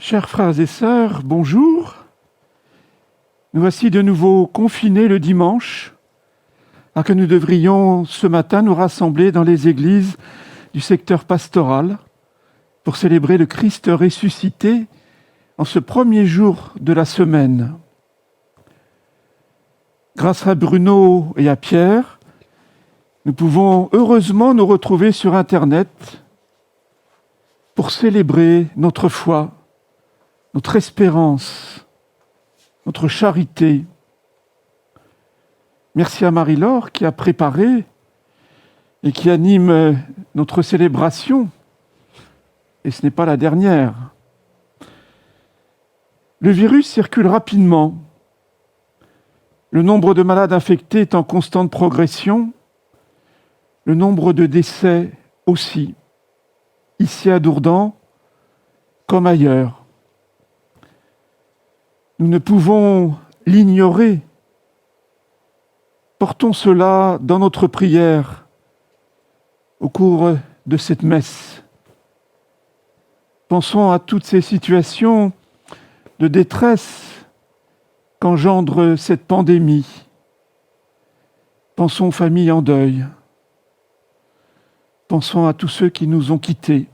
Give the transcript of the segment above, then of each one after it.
Chers frères et sœurs, bonjour. Nous voici de nouveau confinés le dimanche, alors que nous devrions ce matin nous rassembler dans les églises du secteur pastoral pour célébrer le Christ ressuscité en ce premier jour de la semaine. Grâce à Bruno et à Pierre, nous pouvons heureusement nous retrouver sur Internet pour célébrer notre foi, notre espérance, notre charité. Merci à Marie-Laure qui a préparé et qui anime notre célébration. Et ce n'est pas la dernière. Le virus circule rapidement. Le nombre de malades infectés est en constante progression. Le nombre de décès aussi, ici à Dourdan comme ailleurs. Nous ne pouvons l'ignorer. Portons cela dans notre prière au cours de cette messe. Pensons à toutes ces situations de détresse qu'engendre cette pandémie. Pensons aux familles en deuil. Pensons à tous ceux qui nous ont quittés.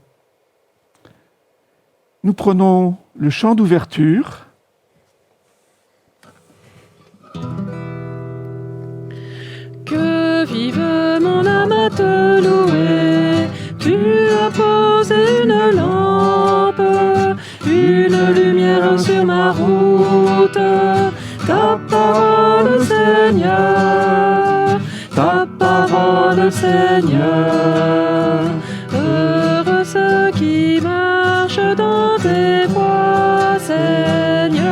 Nous prenons le chant d'ouverture. Que vive mon âme à te louer, tu as posé une lampe, une lumière sur ma route, ta parole Seigneur, ta parole Seigneur. Heureux ceux qui marchent dans tes voies, Seigneur.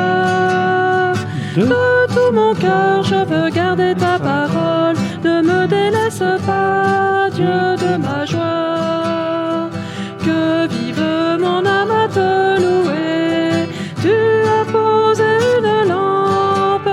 De tout mon cœur je veux garder ta parole, ne me délaisse pas, Dieu de ma joie. Que vive mon âme à te louer, tu as posé une lampe,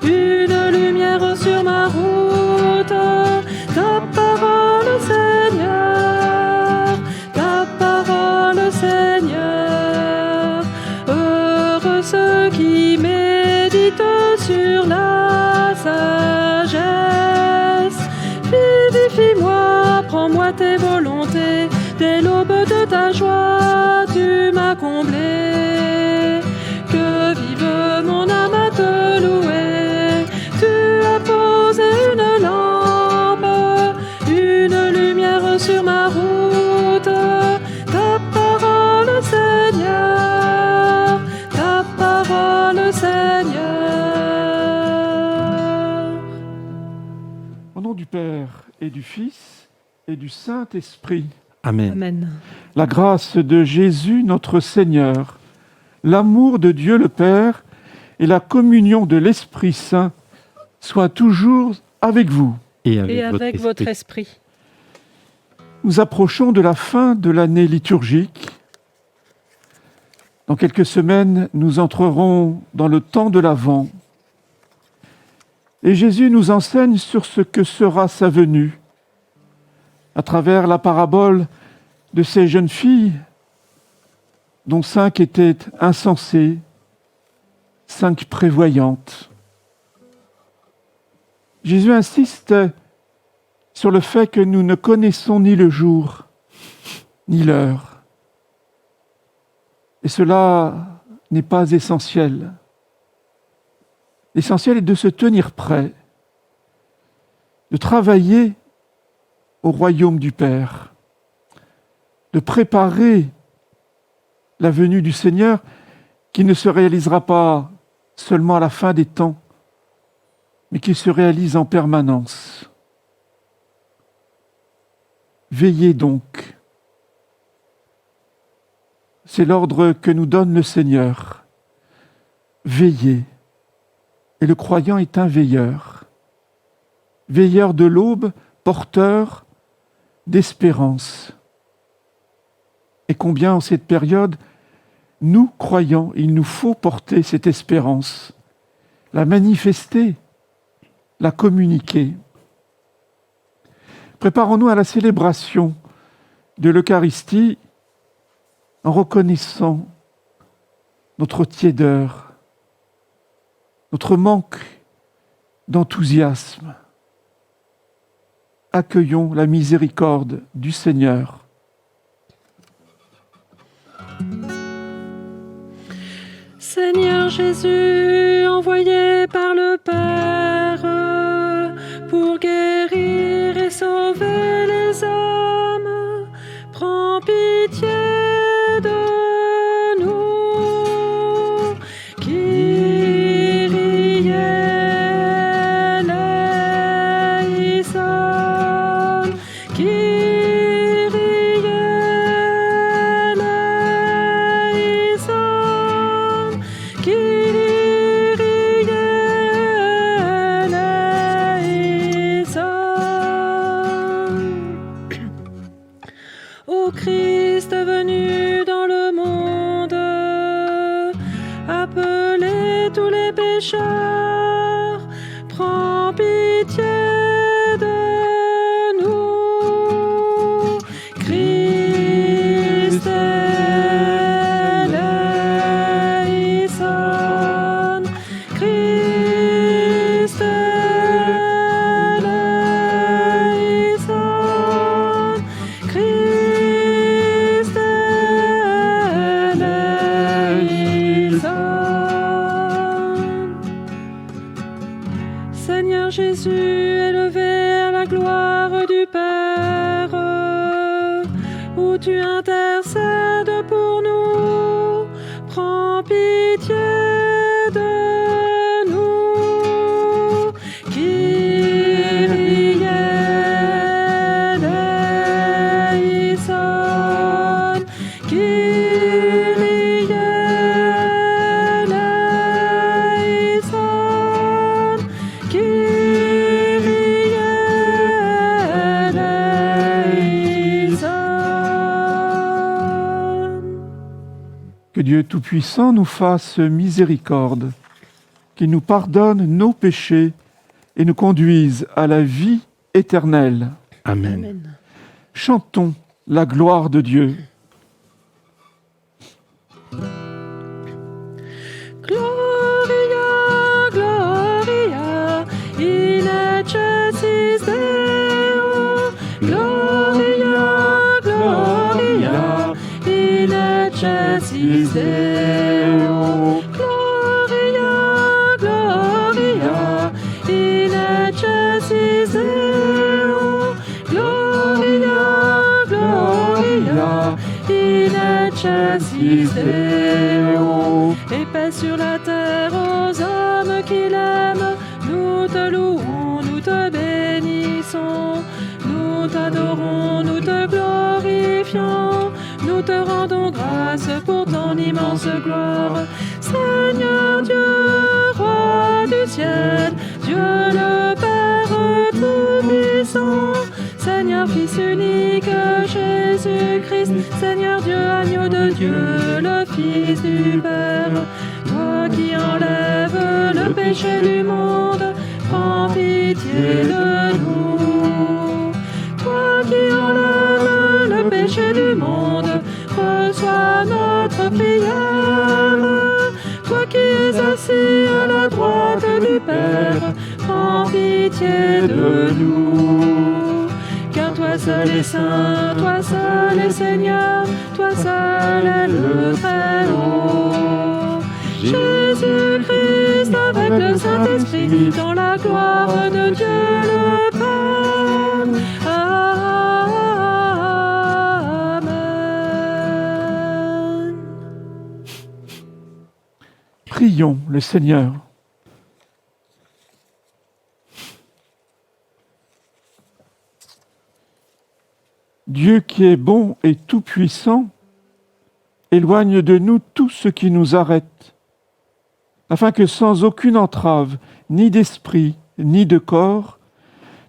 une lumière sur ma route, ta parole Seigneur, ta parole Seigneur. Heureux ceux qui méditent sur la sagesse. Vivifie-moi, prends-moi tes volontés, dès l'aube de ta joie, tu m'as comblé. Que vive mon âme à te louer, tu as posé une lampe, une lumière sur ma route, ta parole Seigneur, ta parole Seigneur. Au nom du Père et du Fils et du Saint-Esprit. Amen. Amen. La grâce de Jésus notre Seigneur, l'amour de Dieu le Père et la communion de l'Esprit Saint soient toujours avec vous. Et Et avec votre esprit. Nous approchons de la fin de l'année liturgique. Dans quelques semaines, nous entrerons dans le temps de l'Avent. Et Jésus nous enseigne sur ce que sera sa venue, à travers la parabole de ces jeunes filles, dont 5 étaient insensées, 5 prévoyantes. Jésus insiste sur le fait que nous ne connaissons ni le jour, ni l'heure. Et cela n'est pas essentiel. L'essentiel est de se tenir prêt, de travailler au royaume du Père, de préparer la venue du Seigneur qui ne se réalisera pas seulement à la fin des temps, mais qui se réalise en permanence. Veillez donc. C'est l'ordre que nous donne le Seigneur. Veillez. Et le croyant est un veilleur. Veilleur de l'aube, porteur d'espérance. Et combien en cette période, nous, croyants, il nous faut porter cette espérance, la manifester, la communiquer. Préparons-nous à la célébration de l'Eucharistie en reconnaissant notre tiédeur, notre manque d'enthousiasme. Accueillons la miséricorde du Seigneur. Seigneur Jésus, envoyé par le Père pour guérir et sauver les hommes, prends pitié de nous. Kyrie eleison, Kyrie eleison, Kyrie eleison. Ô Christ venu dans le monde, appelez tous les pécheurs, prends pitié de nous. Christ eleison, Christ eleison, Christ eleison. Seigneur Jésus, élevé à la gloire du Père, où tu intercèdes pour nous, prends pitié de nous. Kyrie eleison, Kyrie eleison, Kyrie eleison. Que Dieu Tout-Puissant nous fasse miséricorde, qu'il nous pardonne nos péchés et nous conduise à la vie éternelle. Amen. Amen. Chantons la gloire de Dieu. Gloria, Gloria, in excelsis Deo. Gloria, Gloria, in excelsis Deo. Gloria, Gloria, in excelsis Deo. Gloria, Gloria, in excelsis Deo. Et paix sur la terre aux hommes qu'il aime. Nous te louons, nous te bénissons. Nous t'adorons, nous te glorifions. Nous te rendons grâce pour ton immense gloire. Seigneur Dieu, roi du ciel, Dieu le Père Tout-Puissant, Seigneur Fils unique, Jésus-Christ, Seigneur Dieu, agneau de Dieu, le Fils du Père. Toi qui enlèves le péché du monde, prends pitié de nous. Toi qui enlèves le péché du monde, reçois notre prière. Toi qui es assis à la droite du Père, prends pitié de nous. Car toi seul est saint, toi seul est Seigneur, toi seul est le Très-Haut. Jésus-Christ avec le Saint-Esprit, dans la gloire de Dieu le Père. Amen. Prions le Seigneur. Dieu qui est bon et tout-puissant, éloigne de nous tout ce qui nous arrête, afin que sans aucune entrave, ni d'esprit, ni de corps,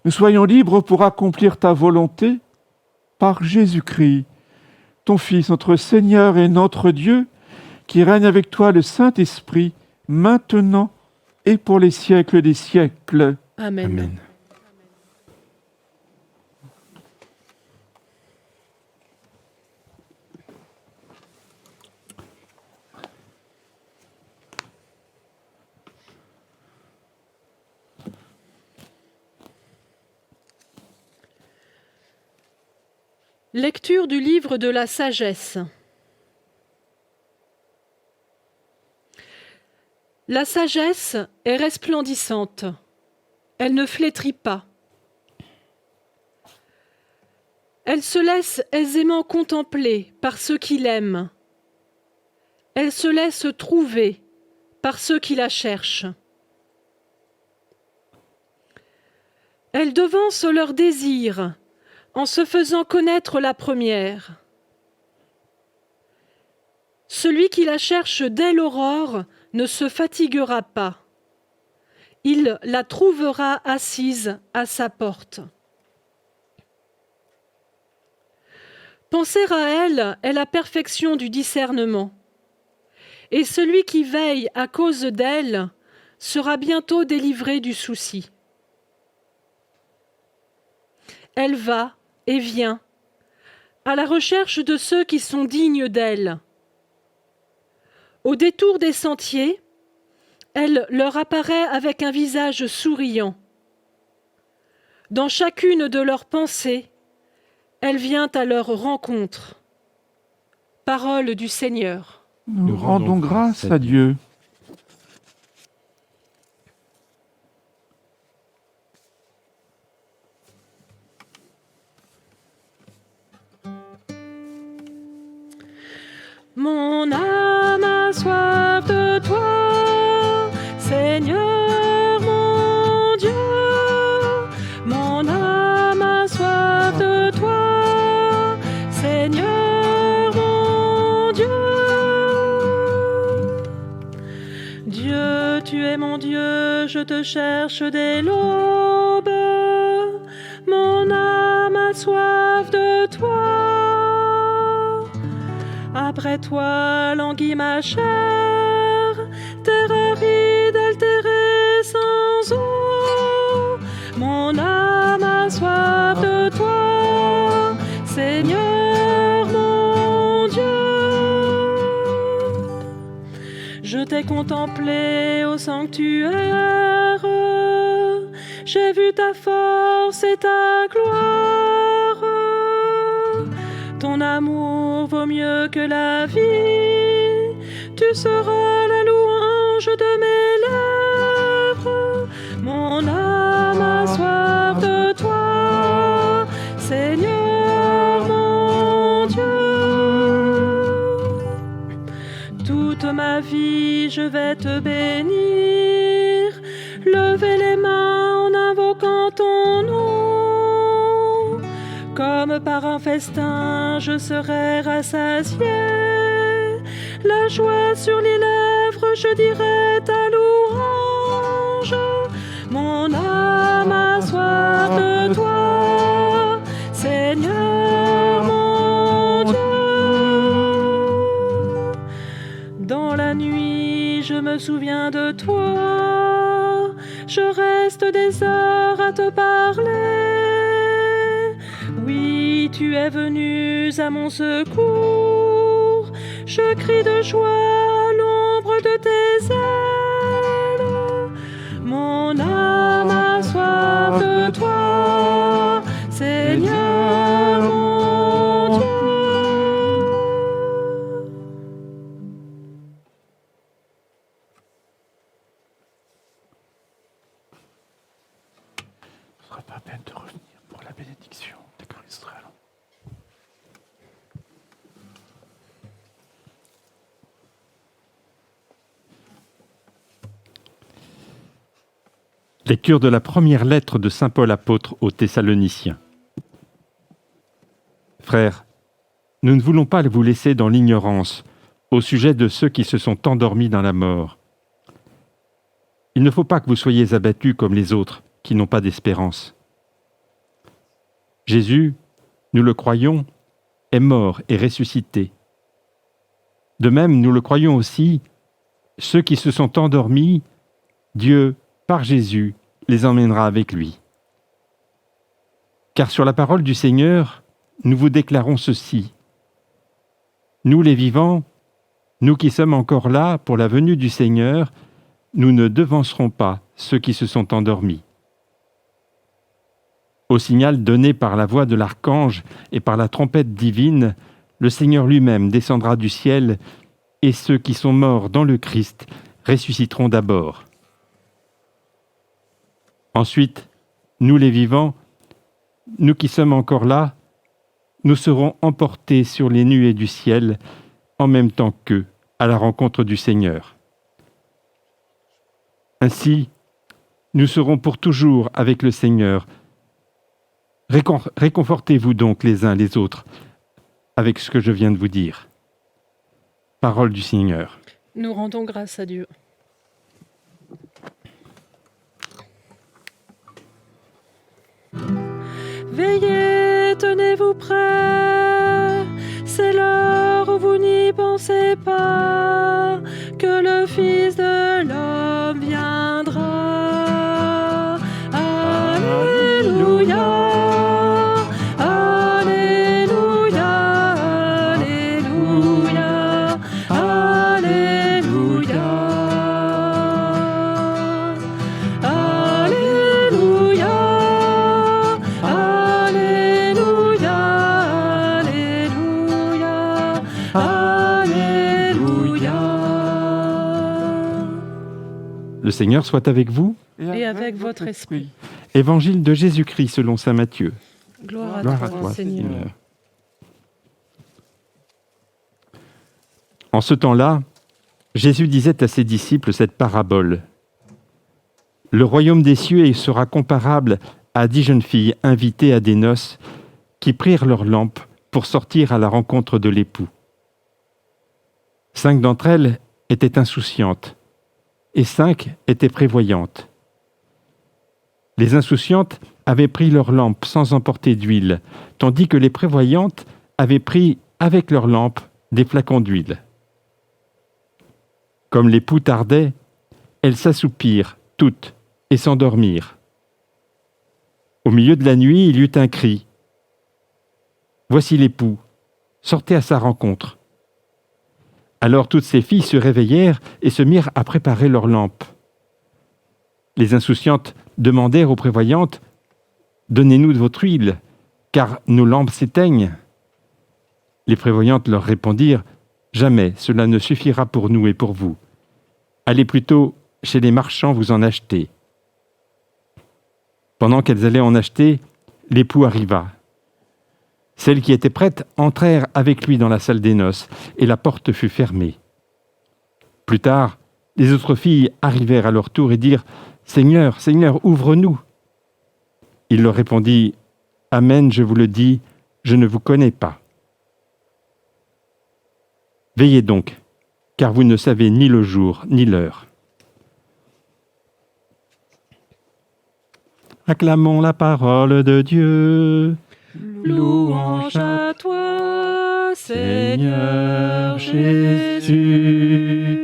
nous soyons libres pour accomplir ta volonté par Jésus-Christ, ton Fils, notre Seigneur et notre Dieu, qui règne avec toi le Saint-Esprit, maintenant et pour les siècles des siècles. Amen. Amen. Lecture du livre de la sagesse. La sagesse est resplendissante. Elle ne flétrit pas. Elle se laisse aisément contempler par ceux qui l'aiment. Elle se laisse trouver par ceux qui la cherchent. Elle devance leurs désirs en se faisant connaître la première. Celui qui la cherche dès l'aurore ne se fatiguera pas. Il la trouvera assise à sa porte. Penser à elle est la perfection du discernement. Et celui qui veille à cause d'elle sera bientôt délivré du souci. Elle va et vient à la recherche de ceux qui sont dignes d'elle. Au détour des sentiers, elle leur apparaît avec un visage souriant. Dans chacune de leurs pensées, elle vient à leur rencontre. Parole du Seigneur. Nous rendons grâce à Dieu. Mon âme a soif de toi, Seigneur mon Dieu. Mon âme a soif de toi, Seigneur mon Dieu. Dieu, tu es mon Dieu, je te cherche dès l'aube. Mon âme a soif de toi. Après toi languit ma chair, terre aride, altérée sans eau. Mon âme a soif de toi, Seigneur mon Dieu. Je t'ai contemplé au sanctuaire, j'ai vu ta force et ta gloire. Ton amour vaut mieux que la vie, tu seras la louange de mes lèvres. Mon âme a soif de toi, Seigneur mon Dieu. Toute ma vie je vais te bénir, lever les mains en invoquant ton nom. Comme par un festin, je serai rassasié. La joie sur les lèvres, je dirai ta louange. Mon âme a soif de toi, Seigneur mon Dieu. Dans la nuit, je me souviens de toi. Je reste des heures à te parler. Oui, tu es venu à mon secours. Je crie de joie à l'ombre de tes ailes. Mon âme a soif de toi, Seigneur mon Dieu. Ce ne sera pas peine de revenir pour la bénédiction. Lecture de la première lettre de saint Paul apôtre aux Thessaloniciens. Frères, nous ne voulons pas vous laisser dans l'ignorance au sujet de ceux qui se sont endormis dans la mort. Il ne faut pas que vous soyez abattus comme les autres qui n'ont pas d'espérance. Jésus, nous le croyons, est mort et ressuscité. De même, nous le croyons aussi, ceux qui se sont endormis, Dieu, par Jésus, les emmènera avec lui. Car sur la parole du Seigneur, nous vous déclarons ceci. Nous les vivants, nous qui sommes encore là pour la venue du Seigneur, nous ne devancerons pas ceux qui se sont endormis. Au signal donné par la voix de l'archange et par la trompette divine, le Seigneur lui-même descendra du ciel et ceux qui sont morts dans le Christ ressusciteront d'abord. Ensuite, nous les vivants, nous qui sommes encore là, nous serons emportés sur les nuées du ciel en même temps qu'eux, à la rencontre du Seigneur. Ainsi, nous serons pour toujours avec le Seigneur. Réconfortez-vous donc les uns les autres avec ce que je viens de vous dire. Parole du Seigneur. Nous rendons grâce à Dieu. Veillez, tenez-vous prêts, c'est l'heure où vous n'y pensez pas, que le Fils de l'homme viendra. Alléluia, Alléluia, Alléluia, Alléluia, Alléluia. Le Seigneur soit avec vous. Et avec votre esprit. Évangile de Jésus-Christ selon saint Matthieu. Gloire à Gloire à toi, toi, Seigneur. Seigneur. En ce temps-là, Jésus disait à ses disciples cette parabole. Le royaume des cieux sera comparable à 10 jeunes filles invitées à des noces qui prirent leurs lampes pour sortir à la rencontre de l'époux. 5 d'entre elles étaient insouciantes et 5 étaient prévoyantes. Les insouciantes avaient pris leurs lampes sans emporter d'huile, tandis que les prévoyantes avaient pris avec leurs lampes des flacons d'huile. Comme l'époux tardait, elles s'assoupirent toutes et s'endormirent. Au milieu de la nuit, il y eut un cri. « Voici l'époux, sortez à sa rencontre. » Alors toutes ces filles se réveillèrent et se mirent à préparer leurs lampes. Les insouciantes demandèrent aux prévoyantes « Donnez-nous de votre huile, car nos lampes s'éteignent. » Les prévoyantes leur répondirent « Jamais cela ne suffira pour nous et pour vous. Allez plutôt chez les marchands vous en acheter. » Pendant qu'elles allaient en acheter, l'époux arriva. Celles qui étaient prêtes entrèrent avec lui dans la salle des noces, et la porte fut fermée. Plus tard, les autres filles arrivèrent à leur tour et dirent « Seigneur, Seigneur, ouvre-nous !» Il leur répondit « Amen, je vous le dis, je ne vous connais pas. Veillez donc, car vous ne savez ni le jour ni l'heure. » Acclamons la parole de Dieu. Louange à toi, Seigneur Jésus.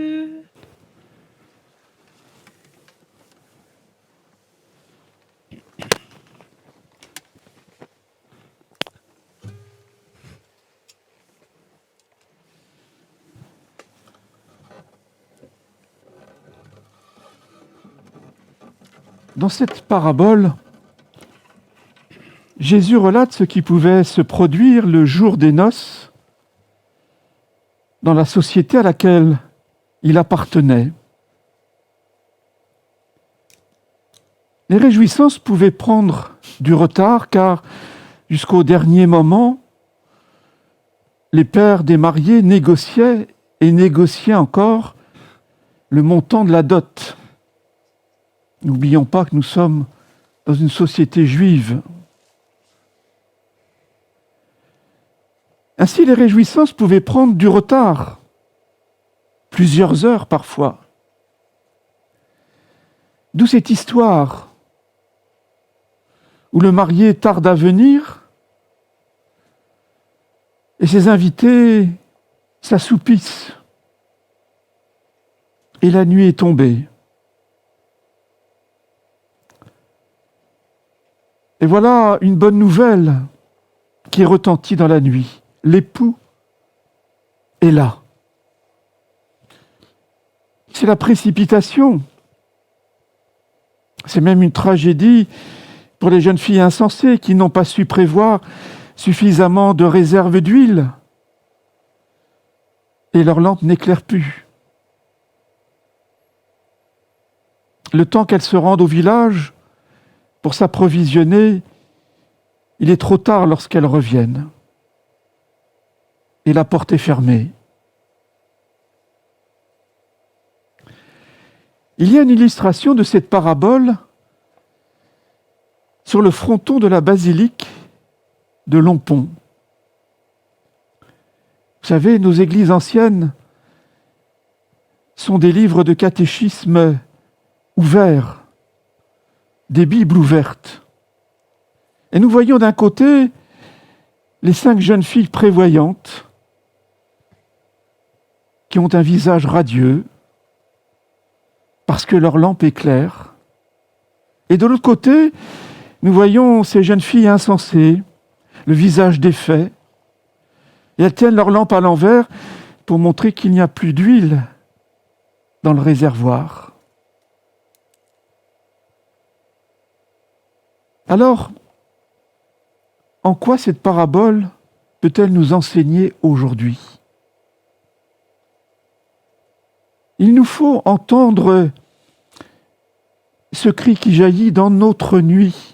Dans cette parabole, Jésus relate ce qui pouvait se produire le jour des noces dans la société à laquelle il appartenait. Les réjouissances pouvaient prendre du retard car jusqu'au dernier moment, les pères des mariés négociaient et négociaient encore le montant de la dot. N'oublions pas que nous sommes dans une société juive. Ainsi, les réjouissances pouvaient prendre du retard, plusieurs heures parfois. D'où cette histoire où le marié tarde à venir et ses invités s'assoupissent. Et la nuit est tombée. Et voilà une bonne nouvelle qui retentit dans la nuit. L'époux est là. C'est la précipitation. C'est même une tragédie pour les jeunes filles insensées qui n'ont pas su prévoir suffisamment de réserves d'huile et leur lampe n'éclaire plus. Le temps qu'elles se rendent au village pour s'approvisionner, il est trop tard lorsqu'elles reviennent. Et la porte est fermée. Il y a une illustration de cette parabole sur le fronton de la basilique de Lompont. Vous savez, nos églises anciennes sont des livres de catéchisme ouverts, des Bibles ouvertes. Et nous voyons d'un côté les 5 jeunes filles prévoyantes qui ont un visage radieux parce que leur lampe éclaire. Et de l'autre côté, nous voyons ces jeunes filles insensées, le visage défait, et elles tiennent leur lampe à l'envers pour montrer qu'il n'y a plus d'huile dans le réservoir. Alors, en quoi cette parabole peut-elle nous enseigner aujourd'hui ? Il nous faut entendre ce cri qui jaillit dans notre nuit.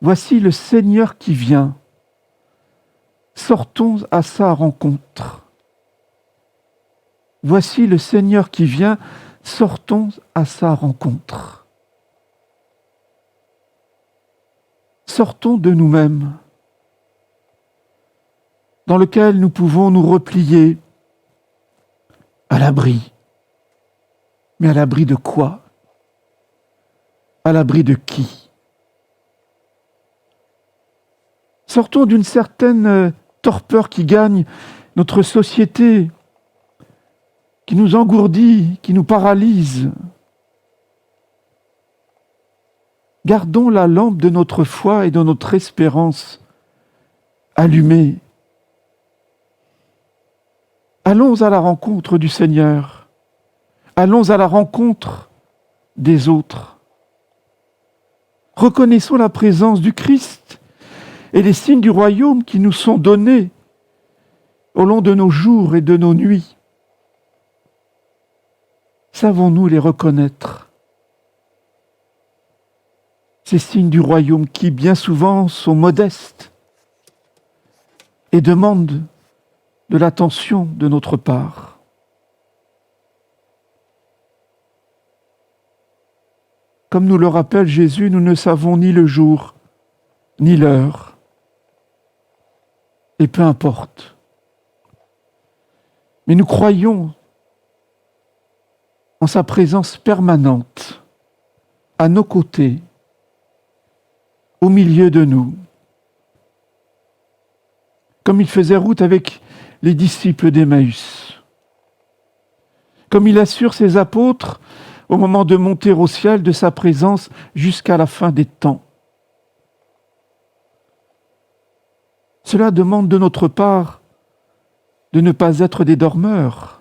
Voici le Seigneur qui vient. Sortons à sa rencontre. Voici le Seigneur qui vient. Sortons à sa rencontre. Sortons de nous-mêmes, dans lequel nous pouvons nous replier à l'abri. Mais à l'abri de quoi ? À l'abri de qui ? Sortons d'une certaine torpeur qui gagne notre société, qui nous engourdit, qui nous paralyse. Gardons la lampe de notre foi et de notre espérance allumée. Allons à la rencontre du Seigneur. Allons à la rencontre des autres. Reconnaissons la présence du Christ et les signes du royaume qui nous sont donnés au long de nos jours et de nos nuits. Savons-nous les reconnaître ? Ces signes du royaume qui, bien souvent, sont modestes et demandent de l'attention de notre part. Comme nous le rappelle Jésus, nous ne savons ni le jour, ni l'heure. Et peu importe. Mais nous croyons en sa présence permanente, à nos côtés, au milieu de nous. Comme il faisait route avec les disciples d'Emmaüs. Comme il assure ses apôtres au moment de monter au ciel de sa présence jusqu'à la fin des temps. Cela demande de notre part de ne pas être des dormeurs,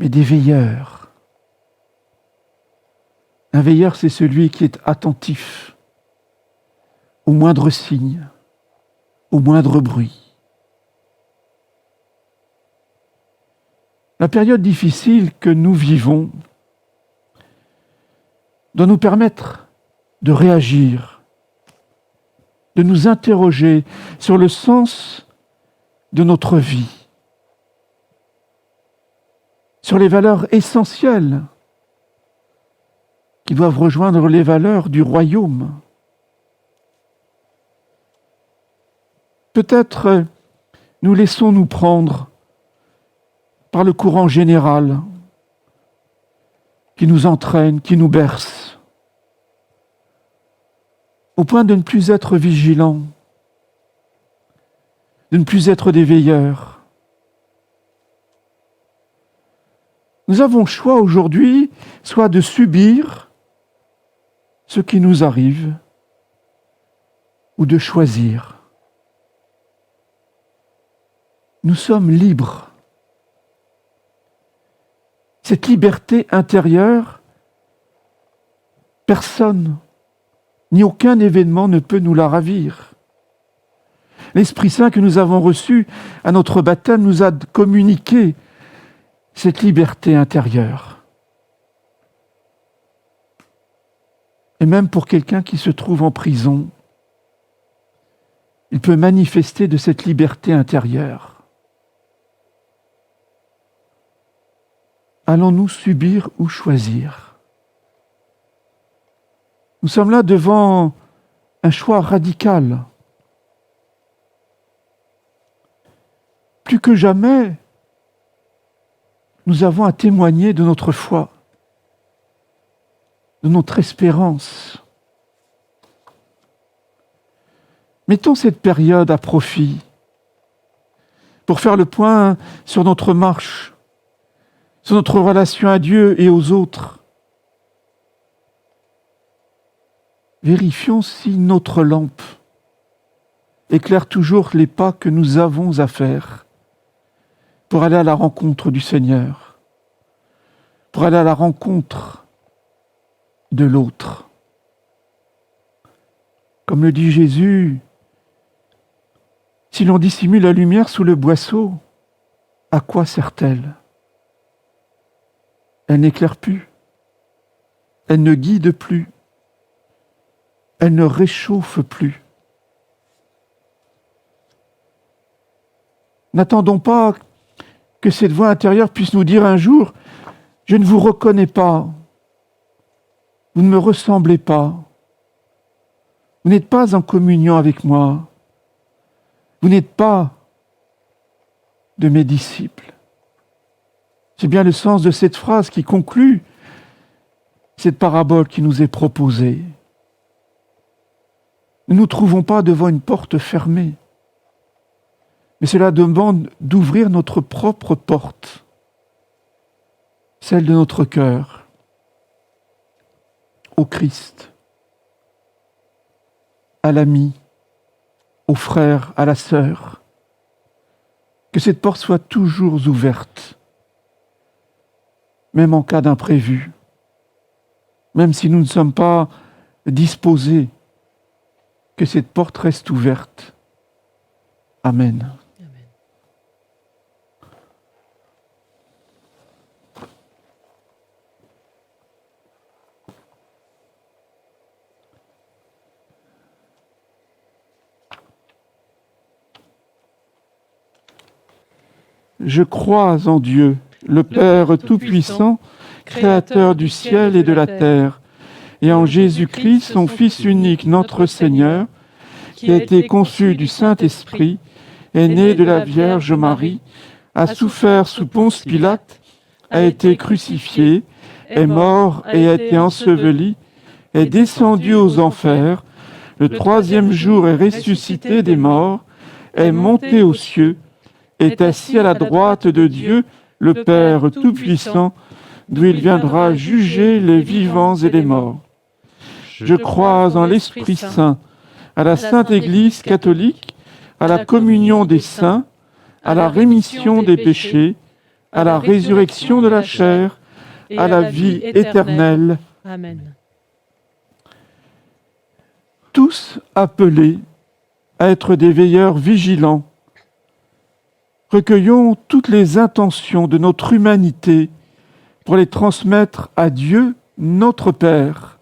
mais des veilleurs. Un veilleur, c'est celui qui est attentif au moindre signe, au moindre bruit. La période difficile que nous vivons doit nous permettre de réagir, de nous interroger sur le sens de notre vie, sur les valeurs essentielles qui doivent rejoindre les valeurs du royaume. Peut-être nous laissons-nous prendre par le courant général qui nous entraîne, qui nous berce, au point de ne plus être vigilants, de ne plus être des veilleurs. Nous avons le choix aujourd'hui, soit de subir ce qui nous arrive, ou de choisir. Nous sommes libres. Cette liberté intérieure, personne ni aucun événement ne peut nous la ravir. L'Esprit Saint que nous avons reçu à notre baptême nous a communiqué cette liberté intérieure. Et même pour quelqu'un qui se trouve en prison, il peut manifester de cette liberté intérieure. Allons-nous subir ou choisir ? Nous sommes là devant un choix radical. Plus que jamais, nous avons à témoigner de notre foi, de notre espérance. Mettons cette période à profit pour faire le point sur notre marche, sur notre relation à Dieu et aux autres. Vérifions si notre lampe éclaire toujours les pas que nous avons à faire pour aller à la rencontre du Seigneur, pour aller à la rencontre de l'autre. Comme le dit Jésus, si l'on dissimule la lumière sous le boisseau, à quoi sert-elle ? Elle n'éclaire plus, elle ne guide plus, elle ne réchauffe plus. N'attendons pas que cette voix intérieure puisse nous dire un jour « Je ne vous reconnais pas, vous ne me ressemblez pas, vous n'êtes pas en communion avec moi, vous n'êtes pas de mes disciples. » C'est bien le sens de cette phrase qui conclut cette parabole qui nous est proposée. Nous ne nous trouvons pas devant une porte fermée, mais cela demande d'ouvrir notre propre porte, celle de notre cœur, au Christ, à l'ami, au frère, à la sœur. Que cette porte soit toujours ouverte, même en cas d'imprévu, même si nous ne sommes pas disposés, que cette porte reste ouverte. Amen. Je crois en Dieu, le Père Tout-Puissant, Créateur du ciel et de la terre, et en Jésus-Christ, son Fils unique, notre Seigneur, qui a été conçu du Saint-Esprit, est né de la Vierge Marie, a souffert sous Ponce Pilate, a été crucifié, est mort et a été enseveli, est descendu aux enfers, le troisième jour est ressuscité des morts, est monté aux cieux, est assis à la droite de Dieu, le Père Tout-Puissant, d'où il viendra juger les vivants et les morts. Je crois en l'Esprit Saint, à la Sainte Église catholique, à la communion des saints, à la rémission des péchés, à la résurrection de la chair, à la vie éternelle. Amen. Tous appelés à être des veilleurs vigilants, recueillons toutes les intentions de notre humanité pour les transmettre à Dieu, notre Père.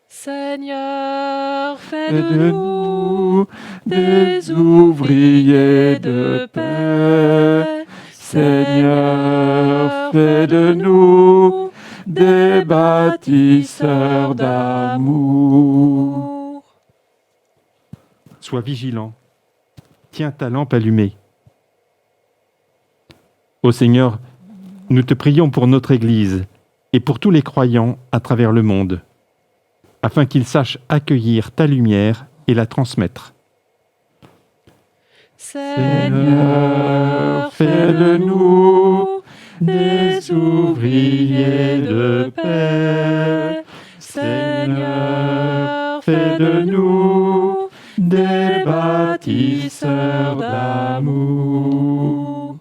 Seigneur, fais Fais de nous des ouvriers de paix. Seigneur, fais de nous des bâtisseurs d'amour. Sois vigilant. Tiens ta lampe allumée. Ô Seigneur, nous te prions pour notre Église et pour tous les croyants à travers le monde, afin qu'ils sachent accueillir ta lumière et la transmettre. Seigneur, fais de nous des ouvriers de paix. Seigneur, fais de nous des bâtisseurs d'amour.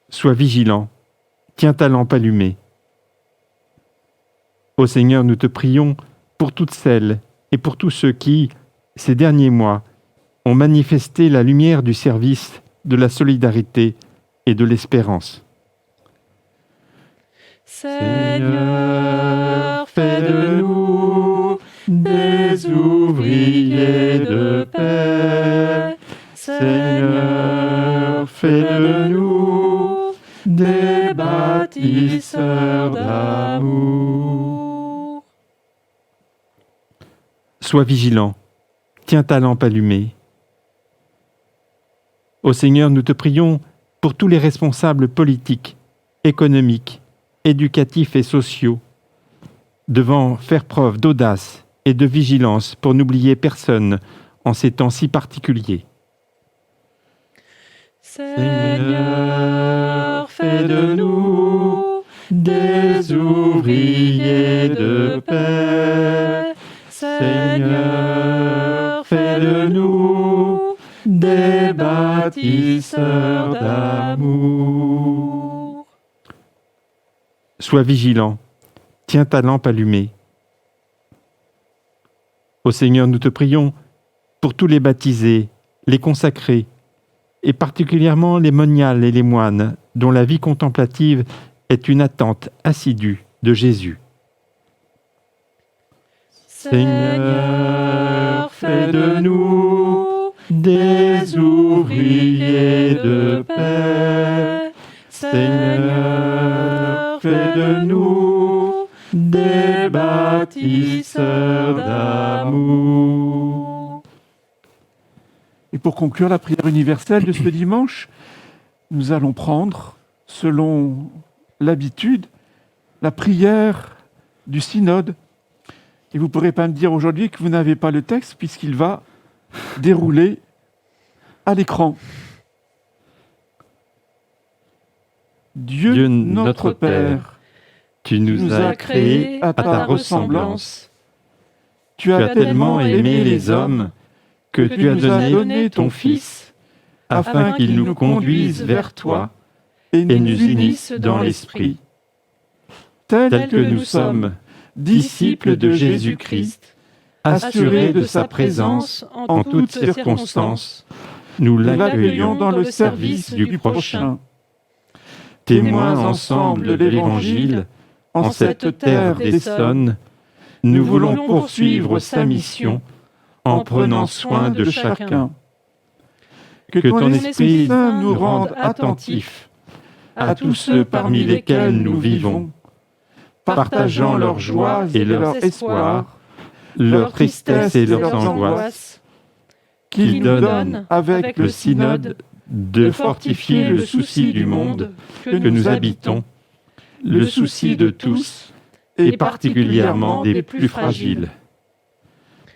Sois vigilant. Tiens ta lampe allumée. Ô Seigneur, nous te prions pour toutes celles et pour tous ceux qui, ces derniers mois, ont manifesté la lumière du service, de la solidarité et de l'espérance. Seigneur, fais de nous des ouvriers de paix. Seigneur, fais de nous des bâtisseurs d'amour. Sois vigilant, tiens ta lampe allumée. Ô Seigneur, nous te prions pour tous les responsables politiques, économiques, éducatifs et sociaux, devant faire preuve d'audace et de vigilance pour n'oublier personne en ces temps si particuliers. Seigneur, fais de nous des ouvriers de paix. Seigneur, fais de nous des bâtisseurs d'amour. Sois vigilant, tiens ta lampe allumée. Ô Seigneur, nous te prions pour tous les baptisés, les consacrés, et particulièrement les moniales et les moines, dont la vie contemplative est une attente assidue de Jésus. Seigneur, fais de nous des ouvriers de paix. Seigneur, fais de nous des bâtisseurs d'amour. Et pour conclure la prière universelle de ce dimanche, nous allons prendre, selon l'habitude, la prière du synode. Et vous ne pourrez pas me dire aujourd'hui que vous n'avez pas le texte, puisqu'il va dérouler à l'écran. Dieu notre Père, tu nous as créés à ta ressemblance. Tu as tellement aimé les hommes que tu as donné ton Fils, afin qu'il nous conduise vers toi et nous unisse dans l'Esprit. Tels que nous sommes, disciples de Jésus-Christ, assurés de sa présence en toutes circonstances, nous l'accueillons dans le service du prochain. Témoins ensemble de l'Évangile, en cette terre d'Essonne, nous voulons poursuivre sa mission en prenant soin de chacun. Que ton Esprit Saint nous rende attentifs à tous ceux parmi lesquels nous vivons, partageant leurs joies et leurs espoirs, leurs tristesses et leurs angoisses, qu'il donne, avec le synode, de fortifier le souci du monde que nous habitons, le souci de tous, et particulièrement des plus fragiles.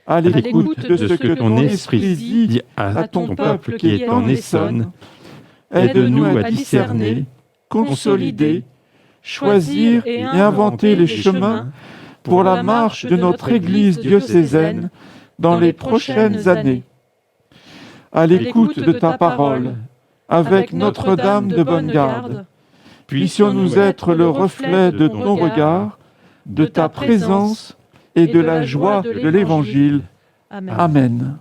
À l'écoute de ce que ton Esprit dit à ton peuple qui est en Essonne, aide-nous à discerner, consolider, choisir et inventer les chemins pour la marche de notre Église diocésaine dans les prochaines années. À l'écoute de ta parole, avec Notre-Dame de Bonne-Garde, puissions-nous être le reflet de ton regard, de ta présence et de la joie de l'Évangile. Amen.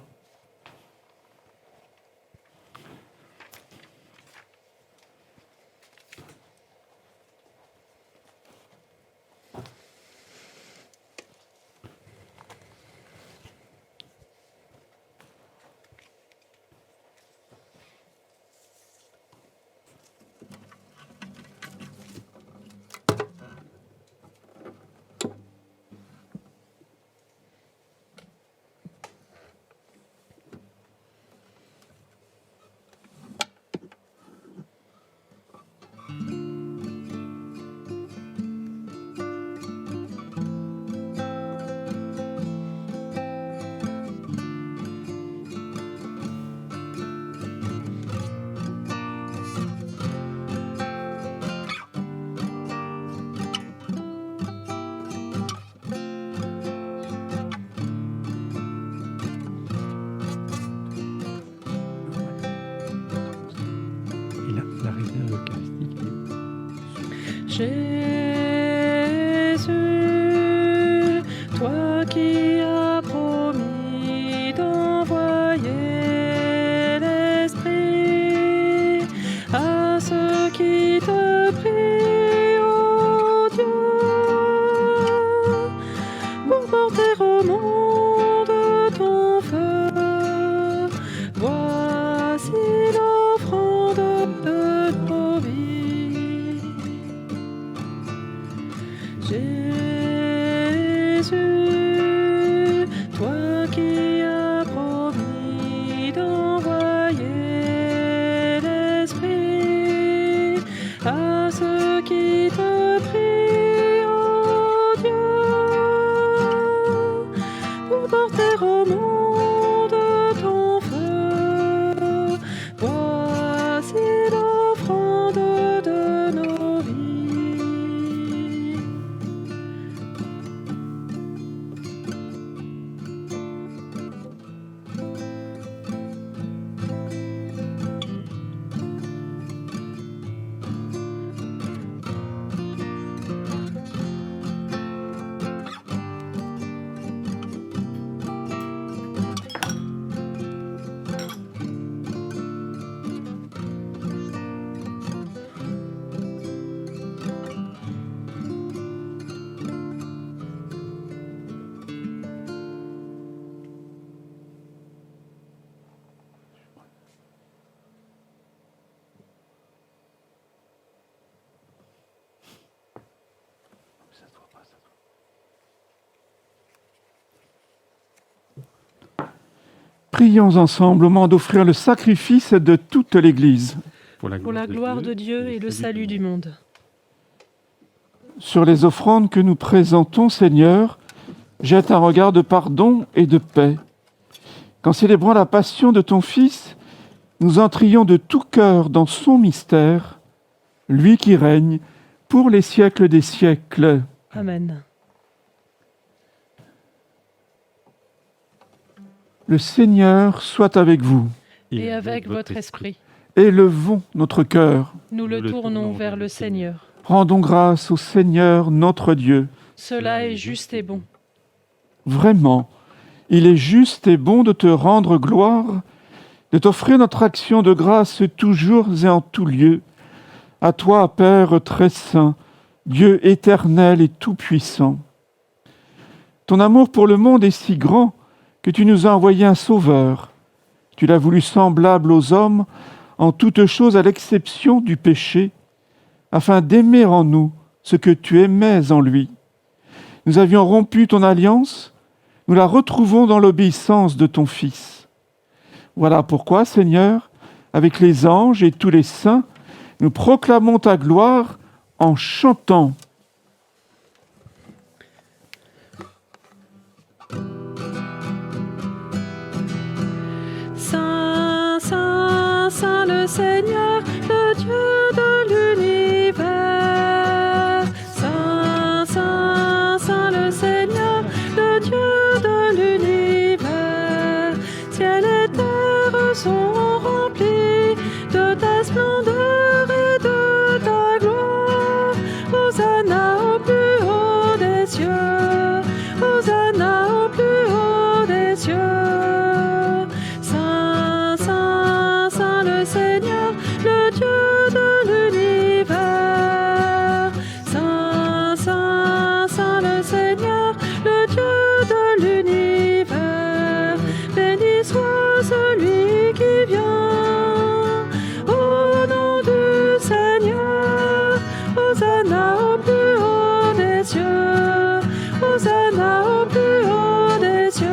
La réserve eucharistique. Jésus, apporter au monde ton feu. Voici l'offrande de nos vies. Prions ensemble au moment d'offrir le sacrifice de toute l'Église. Pour la gloire de Dieu et le salut du monde. Sur les offrandes que nous présentons, Seigneur, jette un regard de pardon et de paix. Qu'en célébrant la passion de ton Fils, nous entrions de tout cœur dans son mystère, lui qui règne pour les siècles des siècles. Amen. Le Seigneur soit avec vous. Et avec votre esprit. Élevons notre cœur. Nous le tournons vers le Seigneur. Rendons grâce au Seigneur notre Dieu. Cela est juste et bon. Vraiment, il est juste et bon de te rendre gloire, de t'offrir notre action de grâce toujours et en tout lieu. À toi, Père très saint, Dieu éternel et tout-puissant. Ton amour pour le monde est si grand que tu nous as envoyé un Sauveur. Tu l'as voulu semblable aux hommes en toutes choses à l'exception du péché, afin d'aimer en nous ce que tu aimais en lui. Nous avions rompu ton alliance, nous la retrouvons dans l'obéissance de ton Fils. Voilà pourquoi, Seigneur, avec les anges et tous les saints, nous proclamons ta gloire en chantant. Saint, Saint, Saint le Seigneur, le Dieu de l'univers. Saint, Saint, Saint le Seigneur, le Dieu de l'univers. Ciel et terre sont remplis de ta splendeur et de ta gloire. Hosanna au plus haut des cieux. Hosanna au plus haut des cieux. Saint, Saint, Saint le Seigneur, le Dieu de l'univers. Saint, Saint, Saint le Seigneur, le Dieu de l'univers. Béni soit celui qui vient au nom du Seigneur. Hosanna au plus haut des cieux. Hosanna au plus haut des cieux.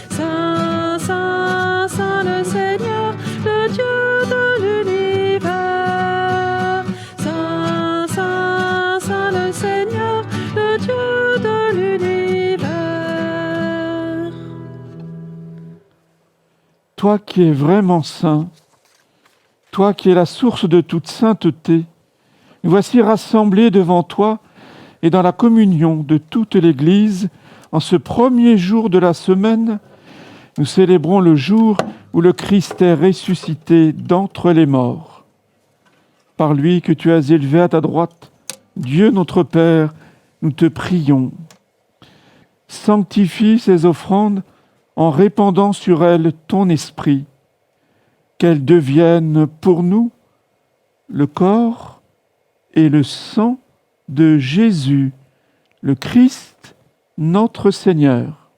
Saint, Saint, Saint le Seigneur, le Dieu de l'univers. Saint, Saint, Saint le Seigneur, le Dieu de l'univers. Toi qui es vraiment saint, toi qui es la source de toute sainteté, nous voici rassemblés devant toi et dans la communion de toute l'Église, en ce premier jour de la semaine, nous célébrons le jour où le Christ est ressuscité d'entre les morts. Par lui que tu as élevé à ta droite, Dieu notre Père, nous te prions. Sanctifie ces offrandes en répandant sur elles ton esprit, qu'elles deviennent pour nous le corps et le sang de Jésus, le Christ, notre Seigneur.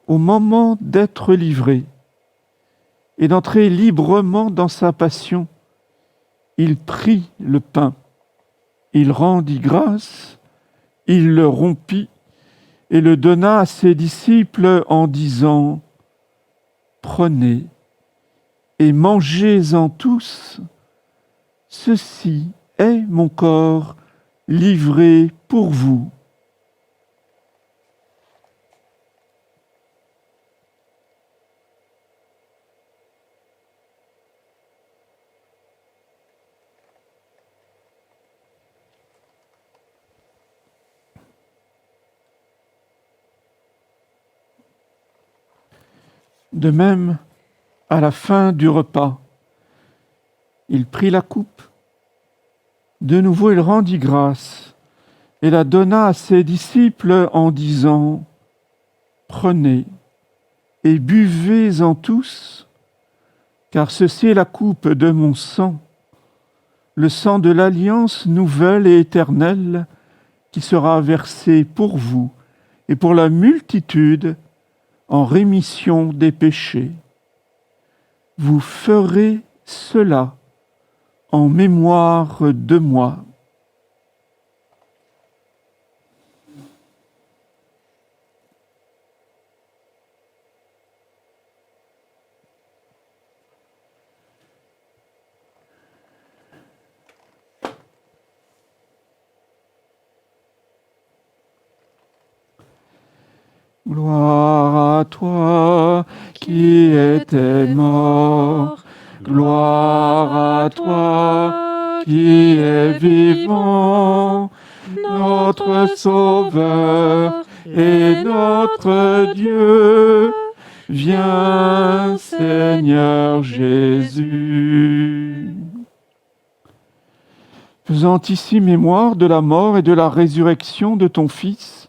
Au moment d'être livré et d'entrer librement dans sa passion, il prit le pain, il rendit grâce, il le rompit et le donna à ses disciples en disant : « Prenez et mangez-en tous, ceci est mon corps livré pour vous. » De même, à la fin du repas, il prit la coupe. De nouveau, il rendit grâce et la donna à ses disciples en disant : « Prenez et buvez-en tous, car ceci est la coupe de mon sang, le sang de l'alliance nouvelle et éternelle, qui sera versé pour vous et pour la multitude en rémission des péchés. Vous ferez cela en mémoire de moi. » Gloire à toi qui étais mort, gloire à toi qui es vivant, notre Sauveur et notre Dieu. Viens, Seigneur Jésus. Faisant ici mémoire de la mort et de la résurrection de ton Fils,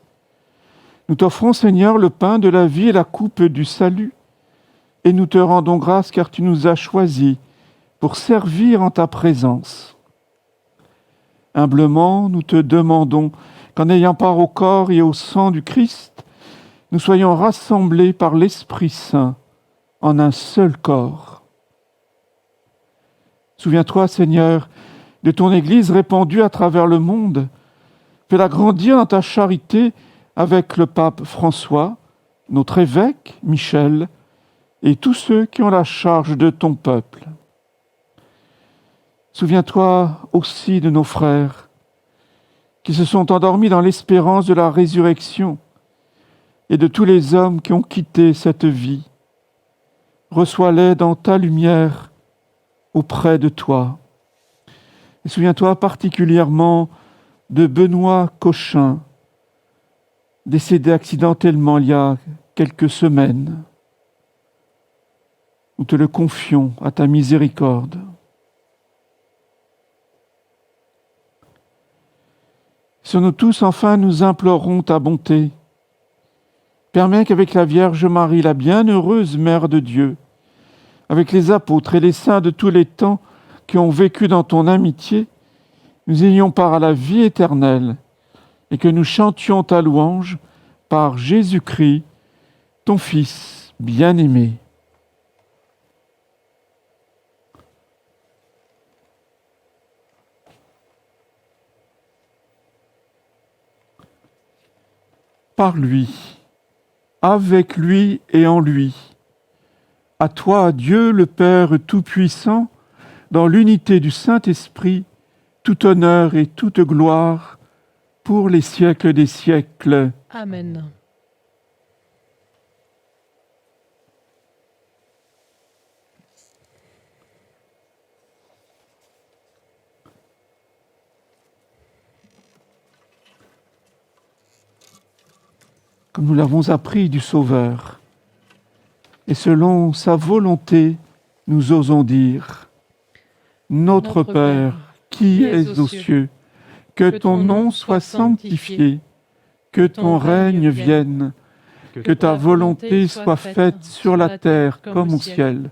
nous t'offrons, Seigneur, le pain de la vie et la coupe du salut, et nous te rendons grâce car tu nous as choisis pour servir en ta présence. Humblement, nous te demandons qu'en ayant part au corps et au sang du Christ, nous soyons rassemblés par l'Esprit Saint en un seul corps. Souviens-toi, Seigneur, de ton Église répandue à travers le monde. Fais-la grandir dans ta charité avec le pape François, notre évêque Michel, et tous ceux qui ont la charge de ton peuple. Souviens-toi aussi de nos frères qui se sont endormis dans l'espérance de la résurrection et de tous les hommes qui ont quitté cette vie. Reçois-les dans ta lumière auprès de toi. Et souviens-toi particulièrement de Benoît Cochin, décédé accidentellement il y a quelques semaines. Nous te le confions à ta miséricorde. Sur nous tous, enfin, nous implorons ta bonté. Permets qu'avec la Vierge Marie, la bienheureuse Mère de Dieu, avec les apôtres et les saints de tous les temps qui ont vécu dans ton amitié, nous ayons part à la vie éternelle et que nous chantions ta louange par Jésus-Christ, ton Fils bien-aimé. Par lui, avec lui et en lui, à toi, Dieu le Père Tout-Puissant, dans l'unité du Saint-Esprit, tout honneur et toute gloire, pour les siècles des siècles. Amen. Comme nous l'avons appris du Sauveur, et selon sa volonté, nous osons dire : Notre Père, qui es aux cieux, que ton nom soit sanctifié, que ton règne vienne, que ta volonté soit faite sur la terre comme au ciel.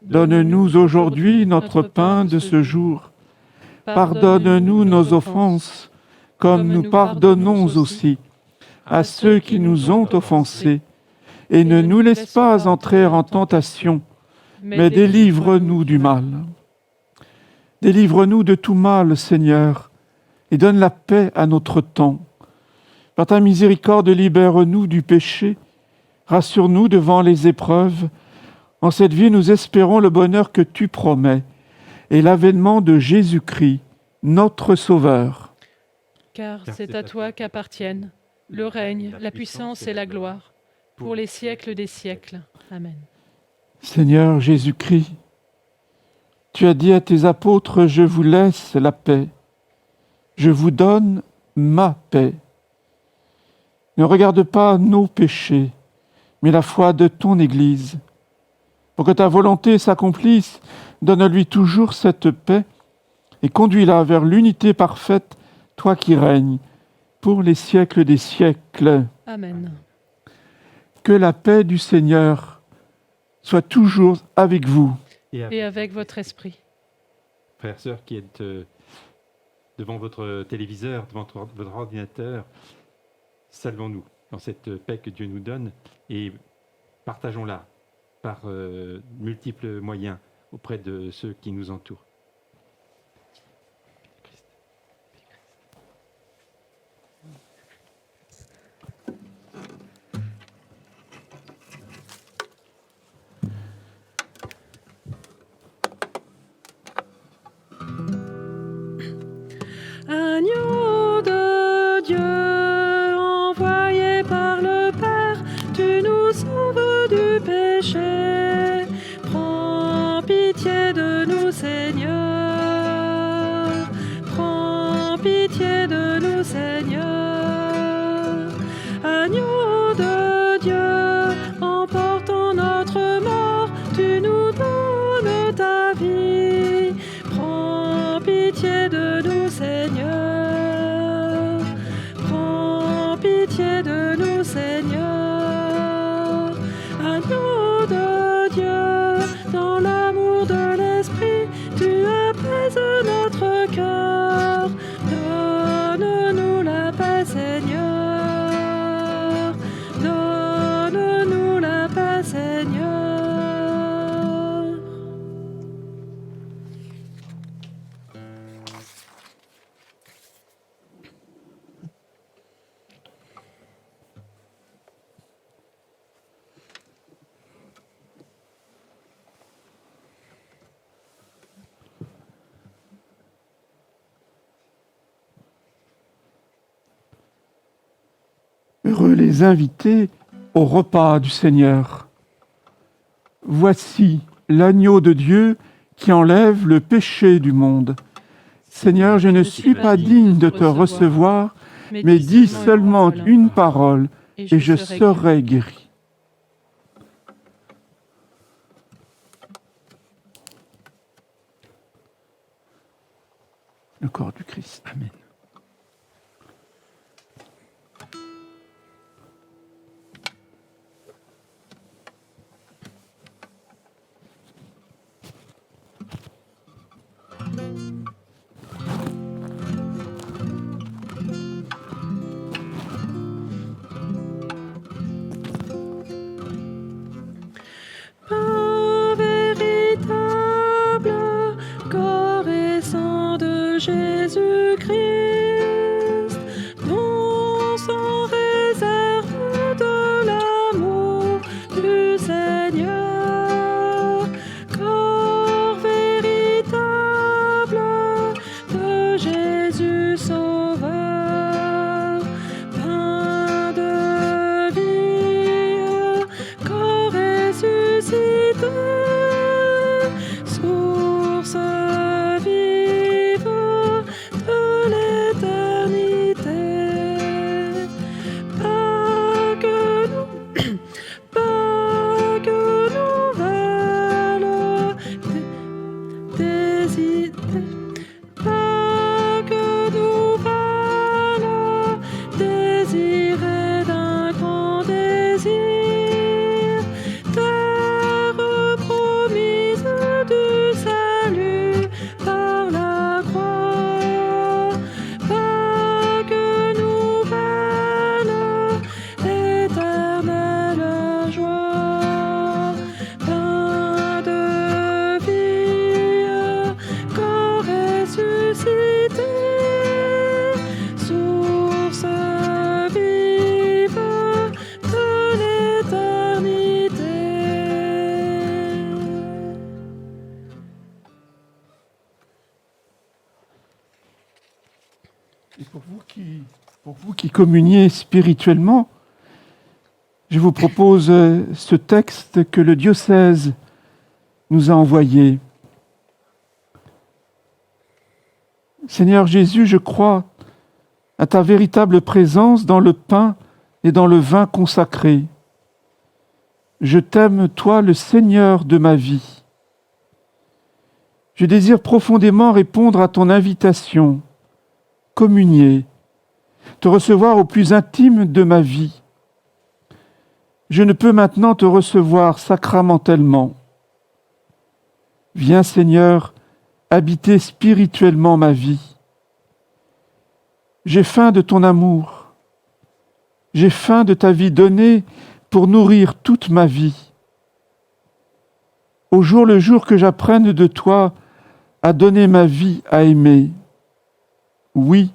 Donne-nous aujourd'hui notre pain de ce jour. Pardonne-nous nos offenses, comme nous pardonnons aussi à ceux qui nous ont offensés. Et ne nous laisse pas entrer en tentation, mais délivre-nous du mal. Délivre-nous de tout mal, Seigneur, et donne la paix à notre temps. Par ta miséricorde, libère-nous du péché, rassure-nous devant les épreuves. En cette vie, nous espérons le bonheur que tu promets et l'avènement de Jésus-Christ, notre Sauveur. Car c'est à toi qu'appartiennent le règne, la puissance et la gloire, pour les siècles des siècles. Amen. Seigneur Jésus-Christ, tu as dit à tes apôtres : je vous laisse la paix, je vous donne ma paix. Ne regarde pas nos péchés, mais la foi de ton Église. Pour que ta volonté s'accomplisse, donne-lui toujours cette paix et conduis-la vers l'unité parfaite, toi qui règnes pour les siècles des siècles. Amen. Que la paix du Seigneur soit toujours avec vous. Et avec votre esprit. Frères, sœurs qui êtes devant votre téléviseur, devant votre ordinateur, saluons-nous dans cette paix que Dieu nous donne et partageons-la par multiples moyens auprès de ceux qui nous entourent. Agneau de Dieu, envoyé par le Père, tu nous sauves du péché. Prends pitié de nous, Seigneur. Prends pitié de nous, Seigneur. Agneau de Dieu, emportant notre mort, tu nous donnes ta vie. Prends pitié de nous, Seigneur. Prends pitié de nous, Seigneur. Agneau de Dieu, dans l'amour de l'Esprit, tu apaises notre cœur. Donne-nous la paix, Seigneur. Donne-nous la paix, Seigneur. Heureux les invités au repas du Seigneur. Voici l'agneau de Dieu qui enlève le péché du monde. Seigneur, je ne suis pas digne de te recevoir, mais dis seulement une parole et je serai guéri. Le corps du Christ. Amen. Un véritable corps et sang de Jésus-Christ, dont sans réserve de l'amour du Seigneur. Corps véritable de Jésus Sauveur, pain de vie, corps ressuscité, source vive de l'éternité. Pâques nouvelle, Pâques nouvelle, désirée d'un grand désir, terre promise du salut par la croix. Pâques nouvelle, éternelle joie, pain de vie, corps ressuscité, source vive de l'éternité. Et pour vous qui communiez spirituellement, je vous propose ce texte que le diocèse nous a envoyé. Seigneur Jésus, je crois à ta véritable présence dans le pain et dans le vin consacré. Je t'aime, toi, le Seigneur de ma vie. Je désire profondément répondre à ton invitation, communier, te recevoir au plus intime de ma vie. Je ne peux maintenant te recevoir sacramentellement. Viens, Seigneur, habiter spirituellement ma vie. J'ai faim de ton amour. J'ai faim de ta vie donnée pour nourrir toute ma vie. Au jour le jour que j'apprenne de toi à donner ma vie à aimer. Oui,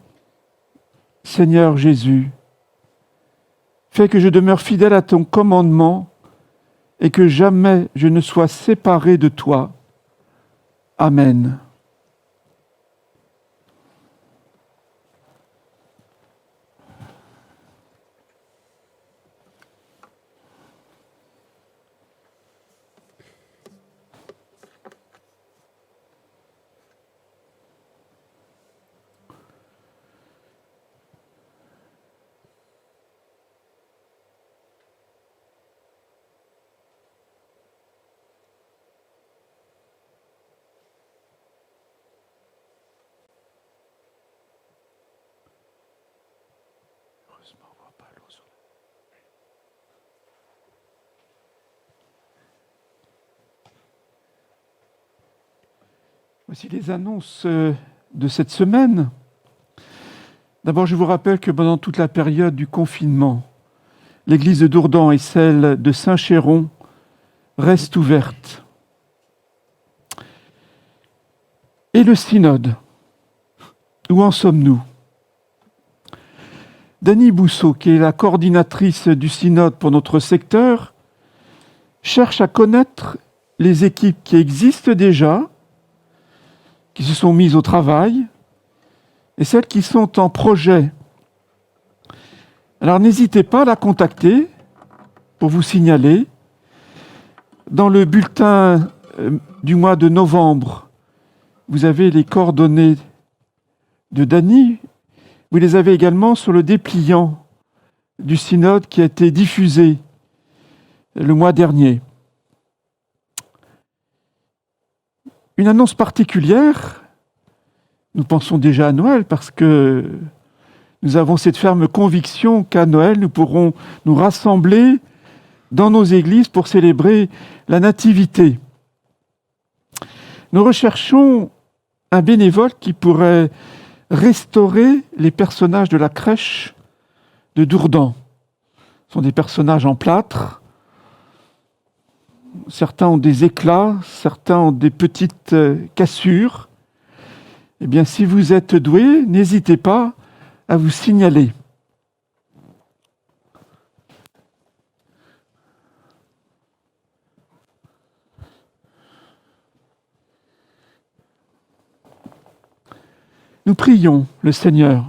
Seigneur Jésus, fais que je demeure fidèle à ton commandement et que jamais je ne sois séparé de toi. Amen. Voici les annonces de cette semaine. D'abord, je vous rappelle que pendant toute la période du confinement, l'église de Dourdan et celle de Saint-Chéron restent ouvertes. Et le synode, où en sommes-nous ? Dany Bousseau, qui est la coordinatrice du synode pour notre secteur, cherche à connaître les équipes qui existent déjà, qui se sont mises au travail, et celles qui sont en projet. Alors n'hésitez pas à la contacter pour vous signaler. Dans le bulletin du mois de novembre, vous avez les coordonnées de Dany. Vous les avez également sur le dépliant du synode qui a été diffusé le mois dernier. Une annonce particulière, nous pensons déjà à Noël parce que nous avons cette ferme conviction qu'à Noël, nous pourrons nous rassembler dans nos églises pour célébrer la Nativité. Nous recherchons un bénévole qui pourrait restaurer les personnages de la crèche de Dourdan. Ce sont des personnages en plâtre. Certains ont des éclats, certains ont des petites cassures. Eh bien, si vous êtes doué, n'hésitez pas à vous signaler. Nous prions le Seigneur.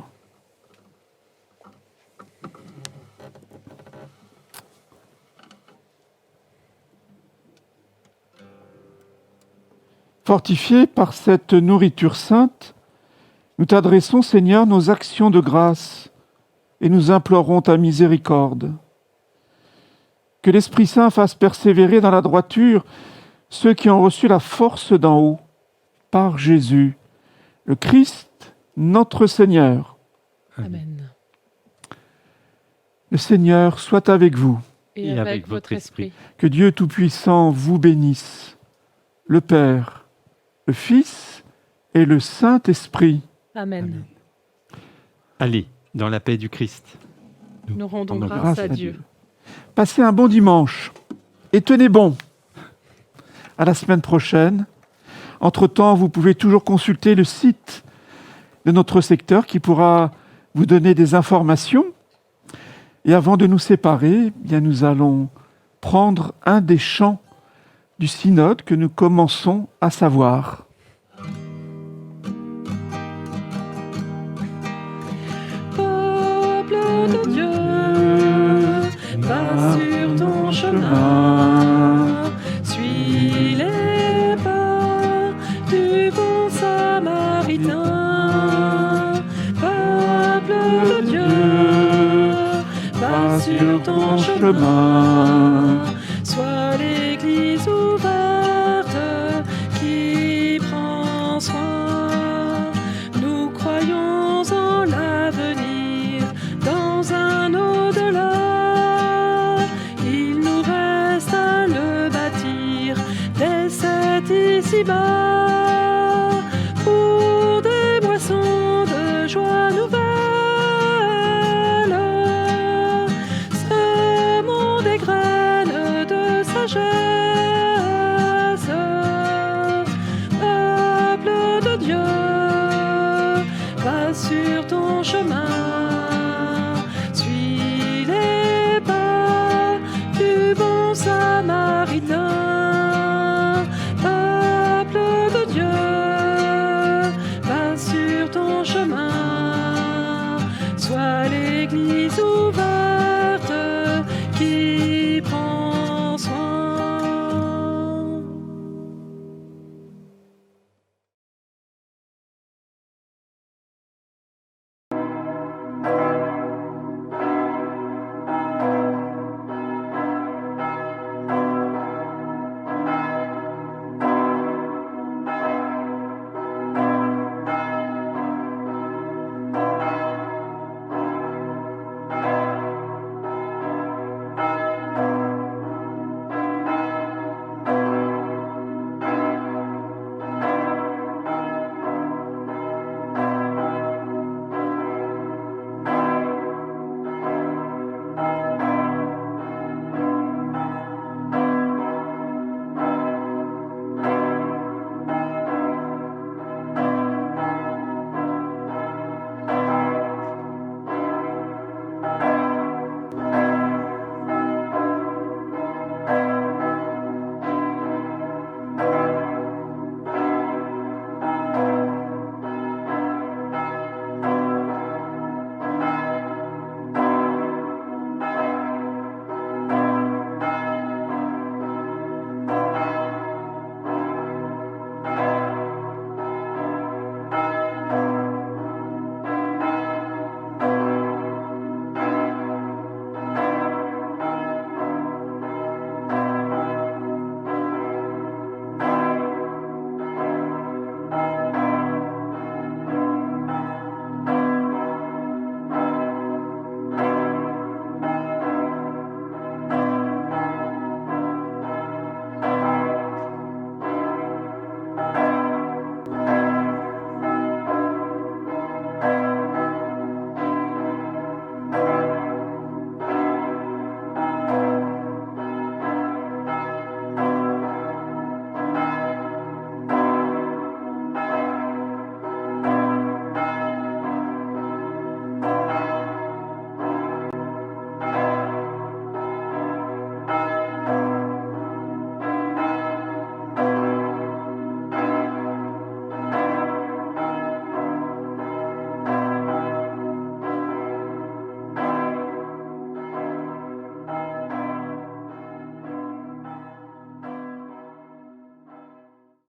Fortifiés par cette nourriture sainte, nous t'adressons, Seigneur, nos actions de grâce et nous implorons ta miséricorde. Que l'Esprit Saint fasse persévérer dans la droiture ceux qui ont reçu la force d'en haut, par Jésus, le Christ, notre Seigneur. Amen. Le Seigneur soit avec vous. Et avec votre esprit. Que Dieu Tout-Puissant vous bénisse, le Père, le Fils et le Saint-Esprit. Amen. Allez, dans la paix du Christ. Nous rendons rendons grâce à Dieu. Passez un bon dimanche et tenez bon. À la semaine prochaine. Entre-temps, vous pouvez toujours consulter le site de notre secteur qui pourra vous donner des informations. Et avant de nous séparer, eh bien, nous allons prendre un des chants du synode que nous commençons à savoir. Peuple de Dieu, va sur ton chemin, suis les pas du bon samaritain. Peuple de Dieu, va sur ton chemin, Sois l'Église ouverte qui prend soin. Nous croyons en l'avenir, dans un au-delà. Il nous reste à le bâtir dès cet ici-bas, pour des boissons de joie nouvelle. Semons des graines de sagesse, peuple de Dieu, va sur ton chemin, suis les pas du bon Samaritain. Peuple de Dieu, va sur ton chemin, sois l'Église